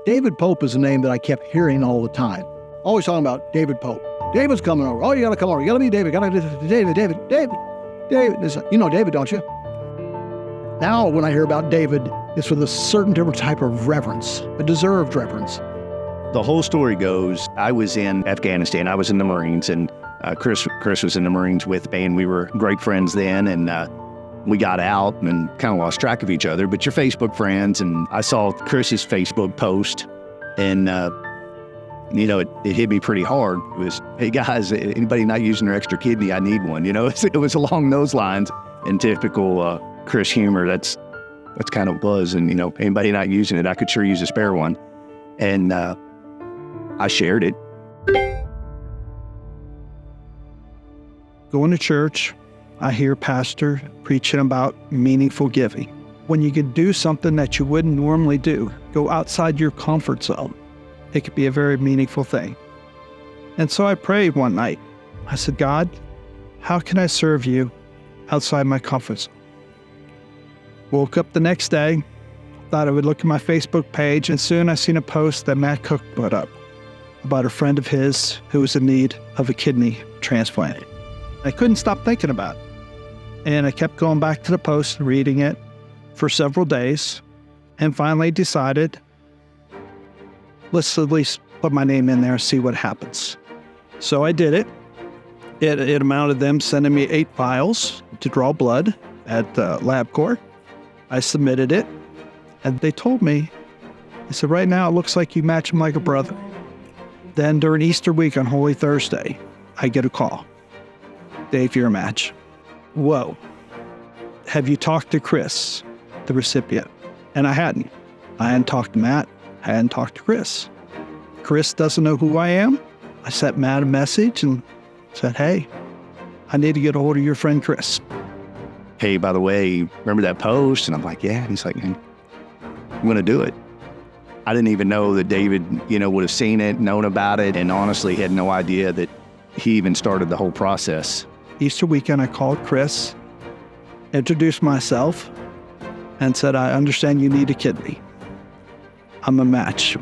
David Pope is a name that I kept hearing all the time. Always talking about David Pope. David's coming over. Oh, you got to come over. You got to be David. David. It's like, you know David, don't you? Now, when I hear about David, it's with a certain different type of reverence, a deserved reverence. The whole story goes, I was in Afghanistan. I was in the Marines, and Chris was in the Marines with me, and we were great friends then, and we got out and kind of lost track of each other, but you're Facebook friends, and I saw Chris's Facebook post, and it hit me pretty hard. It was, hey guys, anybody not using their extra kidney, I need one. It was along those lines. In typical Chris humor, that's kind of buzz, and anybody not using it, I could sure use a spare one. And I shared it. Going to church, I hear pastor preaching about meaningful giving. When you can do something that you wouldn't normally do, go outside your comfort zone, it could be a very meaningful thing. And so I prayed one night. I said, God, how can I serve you outside my comfort zone? Woke up the next day, thought I would look at my Facebook page, and soon I seen a post that Matt Cook put up about a friend of his who was in need of a kidney transplant. I couldn't stop thinking about it. And I kept going back to the post and reading it for several days, and finally decided, let's at least put my name in there and see what happens. So I did it. It amounted to them sending me 8 vials to draw blood at LabCorp. I submitted it, and they told me, they said, right now it looks like you match him like a brother. Then during Easter week on Holy Thursday, I get a call. Dave, you're a match. Whoa. Have you talked to Chris, the recipient? And I hadn't. I hadn't talked to Matt. I hadn't talked to Chris. Chris doesn't know who I am. I sent Matt a message and said, hey, I need to get a hold of your friend Chris. Hey, by the way, remember that post? And I'm like, yeah. And he's like, I'm going to do it. I didn't even know that David, would have seen it, known about it, and honestly had no idea that he even started the whole process. Easter weekend, I called Chris, introduced myself, and said, I understand you need a kidney. I'm a match.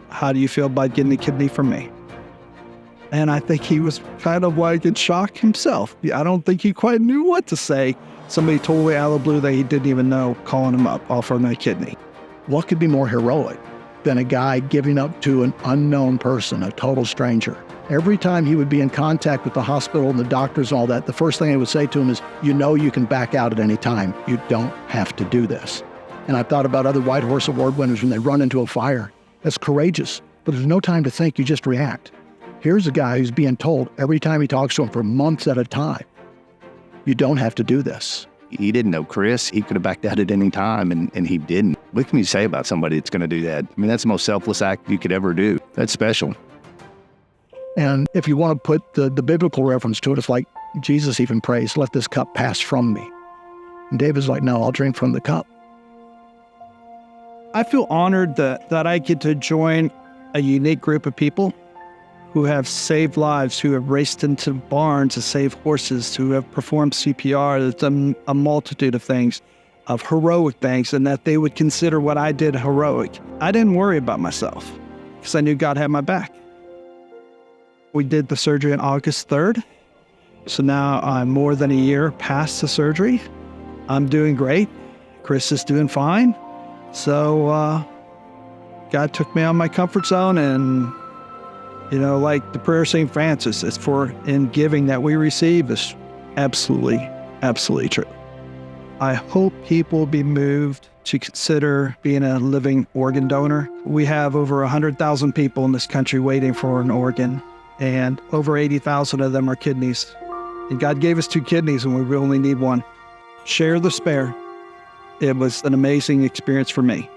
How do you feel about getting a kidney from me? And I think he was kind of like in shock himself. I don't think he quite knew what to say. Somebody totally out of the blue that he didn't even know, calling him up, offering a kidney. What could be more heroic than a guy giving up to an unknown person, a total stranger? Every time he would be in contact with the hospital and the doctors and all that, the first thing I would say to him is, you can back out at any time. You don't have to do this. And I thought about other White Horse Award winners when they run into a fire. That's courageous, but there's no time to think, you just react. Here's a guy who's being told every time he talks to him for months at a time, you don't have to do this. He didn't know Chris. He could have backed out at any time, and he didn't. What can you say about somebody that's going to do that? I mean, that's the most selfless act you could ever do. That's special. And if you want to put the biblical reference to it, it's like Jesus even prays, let this cup pass from me. And David's like, no, I'll drink from the cup. I feel honored that I get to join a unique group of people who have saved lives, who have raced into barns to save horses, who have performed CPR. There's done a multitude of things, of heroic things, and that they would consider what I did heroic. I didn't worry about myself because I knew God had my back. We did the surgery on August 3rd. So now I'm more than a year past the surgery. I'm doing great. Chris is doing fine. So God took me out of my comfort zone, and like the prayer of St. Francis, it's for in giving that we receive is absolutely, absolutely true. I hope people will be moved to consider being a living organ donor. We have over 100,000 people in this country waiting for an organ, and over 80,000 of them are kidneys. And God gave us 2 kidneys and we only need 1. Share the spare. It was an amazing experience for me.